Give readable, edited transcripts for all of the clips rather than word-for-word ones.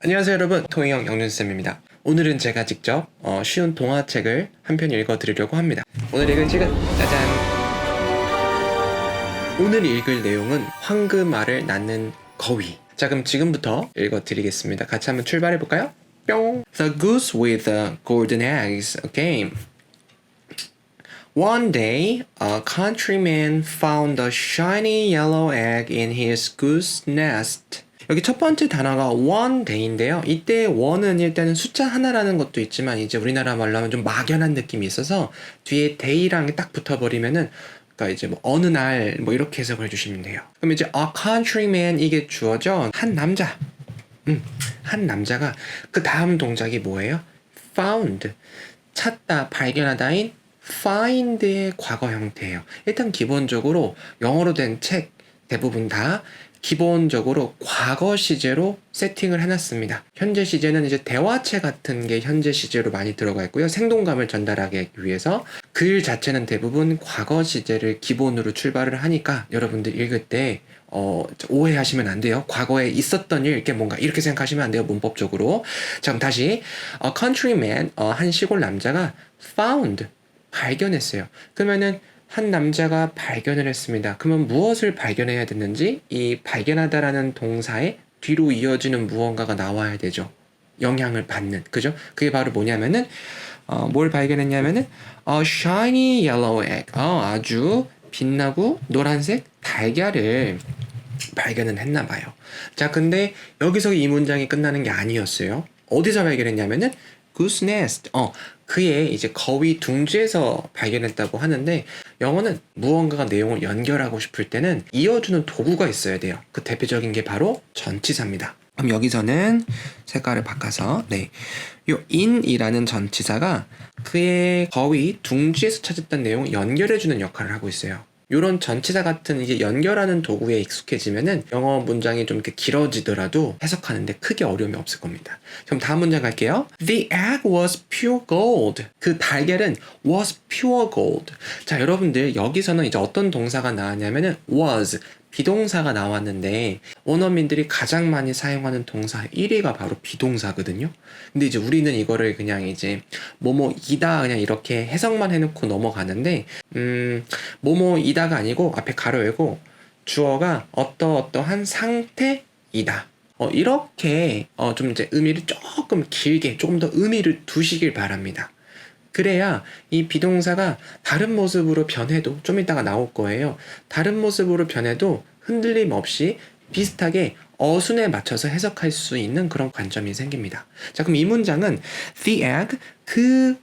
안녕하세요 여러분, 통일형 영준쌤입니다. 오늘은 제가 직접 쉬운 동화책을 한 편 읽어드리려고 합니다. 오늘 읽을 책은 짜잔! 오늘 읽을 내용은 황금알을 낳는 거위. 자, 그럼 지금부터 읽어드리겠습니다. 같이 한번 출발해볼까요? 뿅! The Goose with the Golden Eggs, a game. One day, a countryman found a shiny yellow egg in his goose nest. 여기 첫 번째 단어가 one day인데요. 이때 one은 일단은 숫자 하나라는 것도 있지만 이제 우리나라 말로 하면 좀 막연한 느낌이 있어서 뒤에 day랑 딱 붙어버리면은 그러니까 이제 뭐 어느 날 뭐 이렇게 해석을 해주시면 돼요. 그럼 이제 a countryman 이게 주어죠. 한 남자. 한 남자가 그 다음 동작이 뭐예요? found. 찾다, 발견하다인 find의 과거 형태예요. 일단 기본적으로 영어로 된 책 대부분 다 기본적으로 과거 시제로 세팅을 해놨습니다. 현재 시제는 이제 대화체 같은 게 현재 시제로 많이 들어가 있고요. 생동감을 전달하기 위해서 글 자체는 대부분 과거 시제를 기본으로 출발을 하니까 여러분들 읽을 때 오해하시면 안 돼요. 과거에 있었던 일 이렇게 뭔가 이렇게 생각하시면 안 돼요. 문법적으로. 자, 그럼 다시 a countryman 한 시골 남자가 found 발견했어요. 그러면은 한 남자가 발견을 했습니다. 그러면 무엇을 발견해야 됐는지 이 발견하다라는 동사에 뒤로 이어지는 무언가가 나와야 되죠. 영향을 받는. 그죠? 그게 바로 뭐냐면은 뭘 발견했냐면은 a shiny yellow egg. 아주 빛나고 노란색 달걀을 발견은 했나 봐요. 자, 근데 여기서 이 문장이 끝나는 게 아니었어요. 어디서 발견했냐면은 goose nest. 그의 이제 거위 둥지에서 발견했다고 하는데 영어는 무언가가 내용을 연결하고 싶을 때는 이어주는 도구가 있어야 돼요. 그 대표적인 게 바로 전치사입니다. 그럼 여기서는 색깔을 바꿔서 요 in이라는 전치사가 그의 거위 둥지에서 찾았던 내용을 연결해주는 역할을 하고 있어요. 이런 전치사 같은 이제 연결하는 도구에 익숙해지면은 영어 문장이 좀 이렇게 길어지더라도 해석하는데 크게 어려움이 없을 겁니다. 그럼 다음 문장 갈게요. The egg was pure gold. 그 달걀은 was pure gold. 자, 여러분들 여기서는 이제 어떤 동사가 나왔냐면은 was 비동사가 나왔는데 원어민들이 가장 많이 사용하는 동사 1위가 바로 비동사거든요. 근데 이제 우리는 이거를 그냥 이제 뭐뭐이다 그냥 이렇게 해석만 해놓고 넘어가는데 뭐뭐이다가 아니고 앞에 가로 열고 주어가 어떠어떠한 상태이다. 이렇게 좀 이제 의미를 조금 길게 조금 더 의미를 두시길 바랍니다. 그래야 이 비동사가 다른 모습으로 변해도 좀 이따가 나올 거예요. 다른 모습으로 변해도 흔들림 없이 비슷하게 어순에 맞춰서 해석할 수 있는 그런 관점이 생깁니다. 자, 그럼 이 문장은 the egg, 그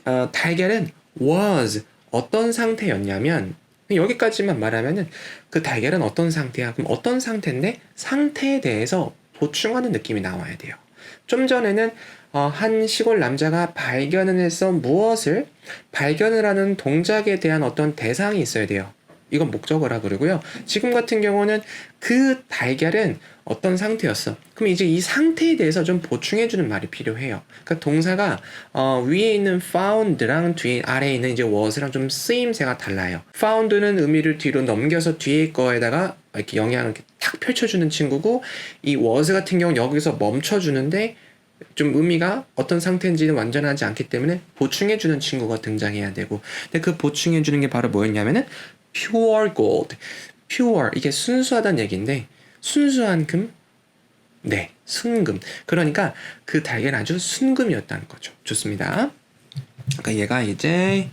달걀은 was 어떤 상태였냐면 여기까지만 말하면은 그 달걀은 어떤 상태야? 그럼 어떤 상태인데 상태에 대해서 보충하는 느낌이 나와야 돼요. 좀 전에는 한 시골 남자가 발견을 해서 무엇을 발견을 하는 동작에 대한 어떤 대상이 있어야 돼요. 이건 목적어라 그러고요. 지금 같은 경우는 그 달걀은 어떤 상태였어. 그럼 이제 이 상태에 대해서 좀 보충해주는 말이 필요해요. 그러니까 동사가 위에 있는 found랑 뒤에 아래에 있는 이제 was랑 좀 쓰임새가 달라요. found는 의미를 뒤로 넘겨서 뒤에 거에다가 이렇게 영향을 이렇게 탁 펼쳐주는 친구고 이 was 같은 경우는 여기서 멈춰주는데 좀 의미가 어떤 상태인지는 완전하지 않기 때문에 보충해주는 친구가 등장해야 되고 근데 그 보충해주는 게 바로 뭐였냐면은 pure gold. pure 이게 순수하다는 얘기인데 순수한 금? 네, 순금. 그러니까 그 달걀은 아주 순금이었다는 거죠. 좋습니다. 그러니까 얘가 이제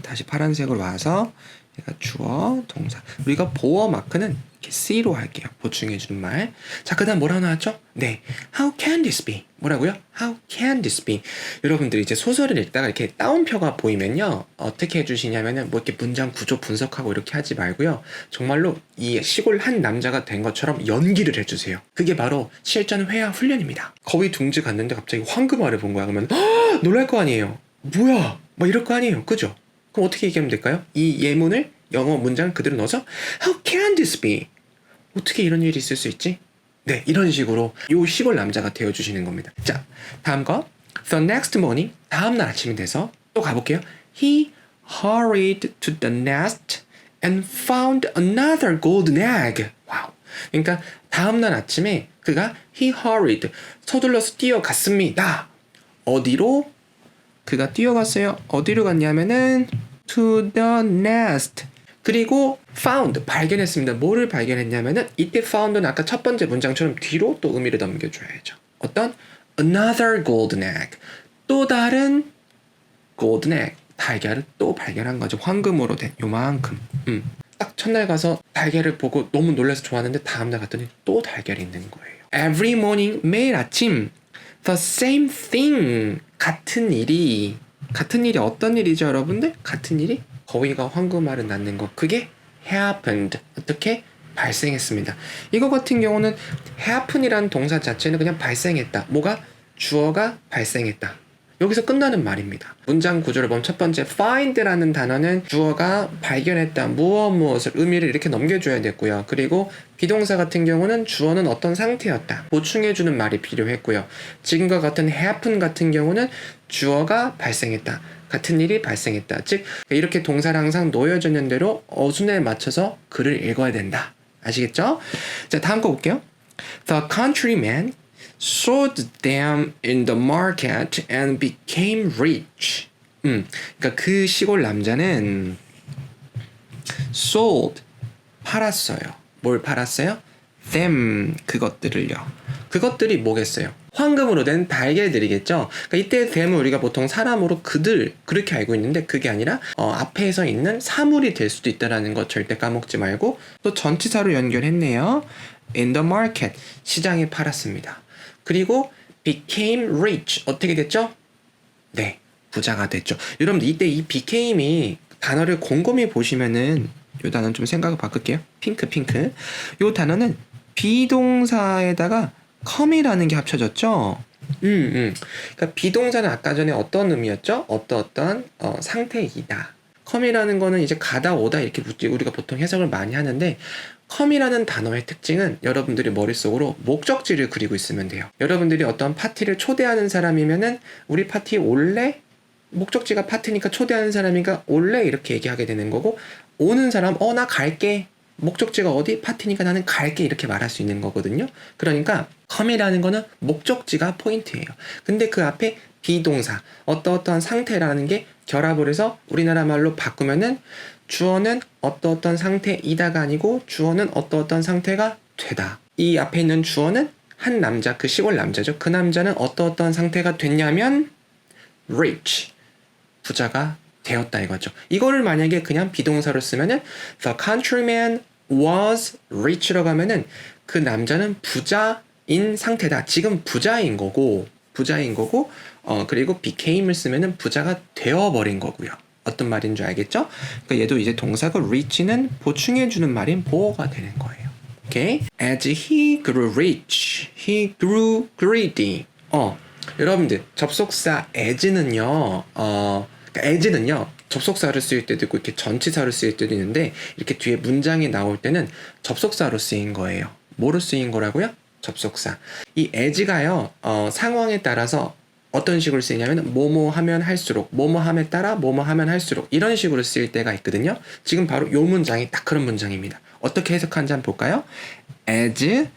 다시 파란색으로 와서 얘가 주어, 동사. 우리가 보어 마크는 이렇게 C로 할게요. 보충해주는 말. 자, 그 다음 뭐라고 나왔죠? 네. How can this be? 뭐라고요? How can this be? 여러분들이 이제 소설을 읽다가 이렇게 따옴표가 보이면요. 어떻게 해주시냐면은 뭐 이렇게 문장 구조 분석하고 이렇게 하지 말고요. 정말로 이 시골 한 남자가 된 것처럼 연기를 해주세요. 그게 바로 실전 회화 훈련입니다. 거위 둥지 갔는데 갑자기 황금알을 본 거야. 그러면 놀랄 거 아니에요. 뭐야? 뭐 이럴 거 아니에요. 그죠? 그럼 어떻게 얘기하면 될까요? 이 예문을 영어 문장 그대로 넣어서 How can this be? 어떻게 이런 일이 있을 수 있지? 네, 이런 식으로 요 시골 남자가 되어주시는 겁니다. 자, 다음 거 The next morning, 다음날 아침이 돼서 또 가볼게요. He hurried to the nest and found another golden egg. 와우. 그러니까 다음날 아침에 그가 he hurried 서둘러서 뛰어갔습니다. 어디로? 그가 뛰어갔어요. 어디로 갔냐면은 to the nest. 그리고 found 발견했습니다. 뭐를 발견했냐면은 이때 found는 아까 첫 번째 문장처럼 뒤로 또 의미를 넘겨줘야죠. 어떤 another golden egg 또 다른 golden egg 달걀을 또 발견한 거죠. 황금으로 된 요만큼. 딱 첫날 가서 달걀을 보고 너무 놀라서 좋았는데 다음날 갔더니 또 달걀이 있는 거예요. Every morning 매일 아침 the same thing 같은 일이 어떤 일이죠 여러분들? 같은 일이 거위가 황금알을 낳는 거 그게 happened 어떻게? 발생했습니다. 이거 같은 경우는 happen이라는 동사 자체는 그냥 발생했다. 뭐가? 주어가 발생했다. 여기서 끝나는 말입니다. 문장 구조를 보면 첫 번째 find라는 단어는 주어가 발견했다. 무엇을 의미를 이렇게 넘겨줘야 됐고요. 그리고 비동사 같은 경우는 주어는 어떤 상태였다. 보충해주는 말이 필요했고요. 지금과 같은 happen 같은 경우는 주어가 발생했다. 같은 일이 발생했다. 즉 이렇게 동사를 항상 놓여져 있는 대로 어순에 맞춰서 글을 읽어야 된다. 아시겠죠? 자 다음 거 볼게요. The countryman sold them in the market and became rich. 그러니까 그 시골 남자는 sold 팔았어요. 뭘 팔았어요? them 그것들을요. 그것들이 뭐겠어요? 황금으로 된 달걀들이겠죠. 그러니까 이때 them은 우리가 보통 사람으로 그들 그렇게 알고 있는데 그게 아니라 앞에서 있는 사물이 될 수도 있다는 것 절대 까먹지 말고 또 전치사로 연결했네요. in the market 시장에 팔았습니다. 그리고 became rich 어떻게 됐죠? 네, 부자가 됐죠. 여러분들 이때 이 became이 단어를 곰곰이 보시면은 이 단어는 좀 생각을 바꿀게요. 핑크. 이 단어는 비동사에다가 come이라는 게 합쳐졌죠. 그러니까 비동사는 아까 전에 어떤 의미였죠? 어떤 상태이다. come이라는 거는 이제 가다 오다 이렇게 우리가 보통 해석을 많이 하는데 come이라는 단어의 특징은 여러분들이 머릿속으로 목적지를 그리고 있으면 돼요. 여러분들이 어떤 파티를 초대하는 사람이면은 우리 파티 올래? 목적지가 파티니까 초대하는 사람이니까 올래? 이렇게 얘기하게 되는 거고 오는 사람 나 갈게. 목적지가 어디? 파티니까 나는 갈게 이렇게 말할 수 있는 거거든요. 그러니까 come이라는 거는 목적지가 포인트예요. 근데 그 앞에 비동사 어떠한 상태라는 게 결합을 해서 우리나라 말로 바꾸면은 주어는 어떠한 상태이다가 아니고 주어는 어떠한 상태가 되다. 이 앞에 있는 주어는 한 남자, 그 시골 남자죠. 그 남자는 어떠한 상태가 됐냐면 rich, 부자가 되었다 이거죠. 이거를 만약에 그냥 비동사로 쓰면은 the countryman was rich라고 하면은 그 남자는 부자인 상태다. 지금 부자인 거고 그리고 became을 쓰면은 부자가 되어버린 거고요. 어떤 말인 줄 알겠죠? 그러니까 얘도 이제 동사가 reach는 보충해주는 말인 보어가 되는 거예요. 오케이? As he grew rich, he grew greedy. 여러분들 접속사 as는요. as는요. 접속사를 쓰일 때도 있고 이렇게 전치사로 쓰일 때도 있는데 이렇게 뒤에 문장이 나올 때는 접속사로 쓰인 거예요. 뭐로 쓰인 거라고요? 접속사. 이 as가요. 상황에 따라서 어떤 식으로 쓰이냐면 뭐뭐 하면 할수록 뭐뭐 함에 따라 뭐뭐 하면 할수록 이런 식으로 쓰일 때가 있거든요. 지금 바로 요 문장이 딱 그런 문장입니다. 어떻게 해석하는지 한번 볼까요? As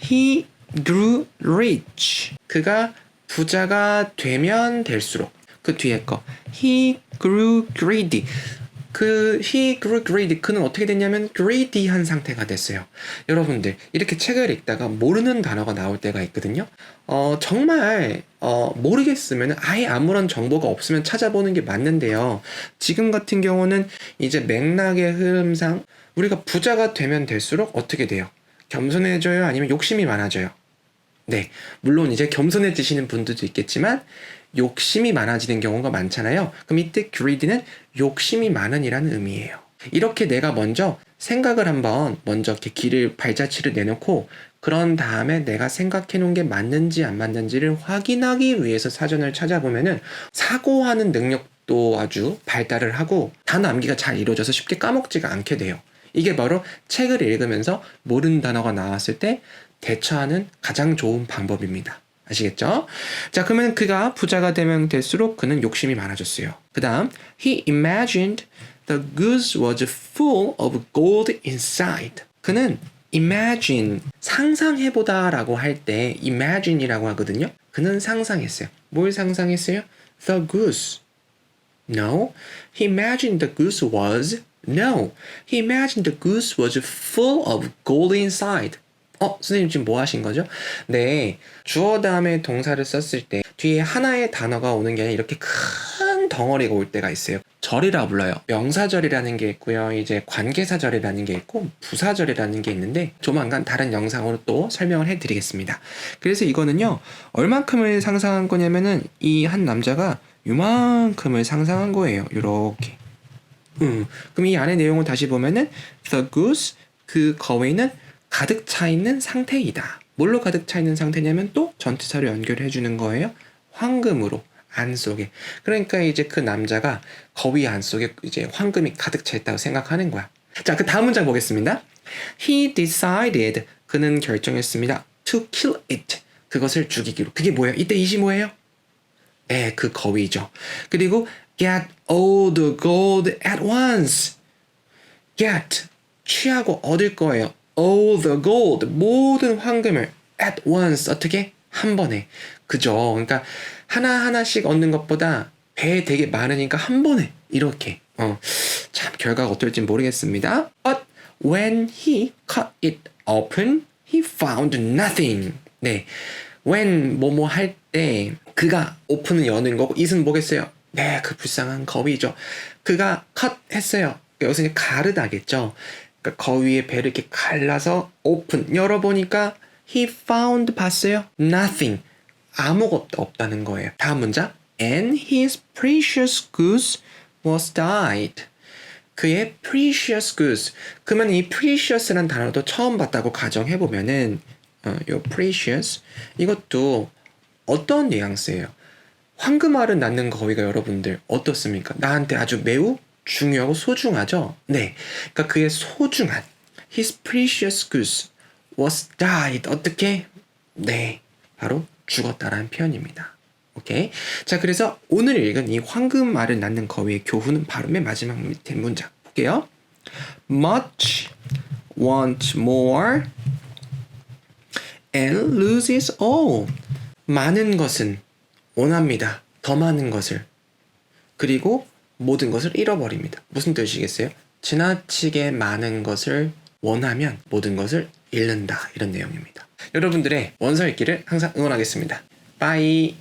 he grew rich. 그가 부자가 되면 될수록 그 뒤에 거 he grew greedy. he grew greedy. 그는 어떻게 됐냐면 greedy한 상태가 됐어요. 여러분들 이렇게 책을 읽다가 모르는 단어가 나올 때가 있거든요. 정말 모르겠으면 아예 아무런 정보가 없으면 찾아보는 게 맞는데요. 지금 같은 경우는 이제 맥락의 흐름상 우리가 부자가 되면 될수록 어떻게 돼요? 겸손해져요? 아니면 욕심이 많아져요? 네, 물론 이제 겸손해지시는 분들도 있겠지만 욕심이 많아지는 경우가 많잖아요. 그럼 이때 greedy는 욕심이 많은 이라는 의미예요. 이렇게 내가 먼저 생각을 한번 먼저 이렇게 발자취를 내놓고 그런 다음에 내가 생각해 놓은 게 맞는지 안 맞는지를 확인하기 위해서 사전을 찾아보면은 사고하는 능력도 아주 발달을 하고 단어 암기가 잘 이루어져서 쉽게 까먹지가 않게 돼요. 이게 바로 책을 읽으면서 모르는 단어가 나왔을 때 대처하는 가장 좋은 방법입니다. 아시겠죠? 자, 그러면 그가 부자가 되면 될수록 그는 욕심이 많아졌어요. 그 다음, he imagined the goose was full of gold inside. 그는 imagine 상상해보다 라고 할 때 imagine이라고 하거든요. 그는 상상했어요. 뭘 상상했어요? The goose. No. He imagined the goose was No. He imagined the goose was full of gold inside. 선생님 지금 뭐 하신 거죠? 네. 주어 다음에 동사를 썼을 때 뒤에 하나의 단어가 오는 게 아니라 이렇게 큰 덩어리가 올 때가 있어요. 절이라 불러요. 명사절이라는 게 있고요. 이제 관계사절이라는 게 있고 부사절이라는 게 있는데 조만간 다른 영상으로 또 설명을 해드리겠습니다. 그래서 이거는요. 얼만큼을 상상한 거냐면은 이 한 남자가 요만큼을 상상한 거예요. 요렇게. 그럼 이 안에 내용을 다시 보면은 the goose 그 거위는 가득 차 있는 상태이다. 뭘로 가득 차 있는 상태냐면 또 전치사로 연결해 주는 거예요. 황금으로 안 속에. 그러니까 이제 그 남자가 거위 안 속에 이제 황금이 가득 차 있다고 생각하는 거야. 자, 그 다음 문장 보겠습니다. He decided 그는 결정했습니다. To kill it 그것을 죽이기로. 그게 뭐예요? 이때 이시 뭐예요? 네, 그 거위죠. 그리고 get all the gold at once. get 취하고 얻을 거예요. all the gold 모든 황금을 at once 어떻게? 한 번에. 그죠? 그러니까 하나하나씩 얻는 것보다 배에 되게 많으니까 한 번에 이렇게. 참 결과가 어떨지 모르겠습니다. But when he cut it open, he found nothing. 네, when 뭐뭐 할 때 그가 오픈은 여는 거고 it은 뭐겠어요? 네, 그 불쌍한 거위죠. 그가 cut 했어요. 여기서 이제 가르다겠죠. 그러니까 거위의 배를 이렇게 갈라서 오픈 열어보니까 he found 봤어요? Nothing. 아무것도 없다는 거예요. 다음 문장. And his precious goose was died. 그의 precious goose. 그러면 이 precious라는 단어도 처음 봤다고 가정해보면은 요 precious 이것도 어떤 뉘앙스예요? 황금알을 낳는 거위가 여러분들 어떻습니까? 나한테 아주 매우 중요하고 소중하죠? 네. 그러니까 그의 소중한 his precious goose was died. 어떻게? 네. 바로 죽었다라는 표현입니다. 오케이. 자, 그래서 오늘 읽은 이 황금알을 낳는 거위의 교훈은 바로 맨 마지막 밑에 문장 볼게요. Much want more and loses all. 많은 것은 원합니다. 더 많은 것을. 그리고 모든 것을 잃어버립니다. 무슨 뜻이겠어요? 지나치게 많은 것을 원하면 모든 것을 잃는다. 이런 내용입니다. 여러분들의 원서 읽기를 항상 응원하겠습니다. 빠이.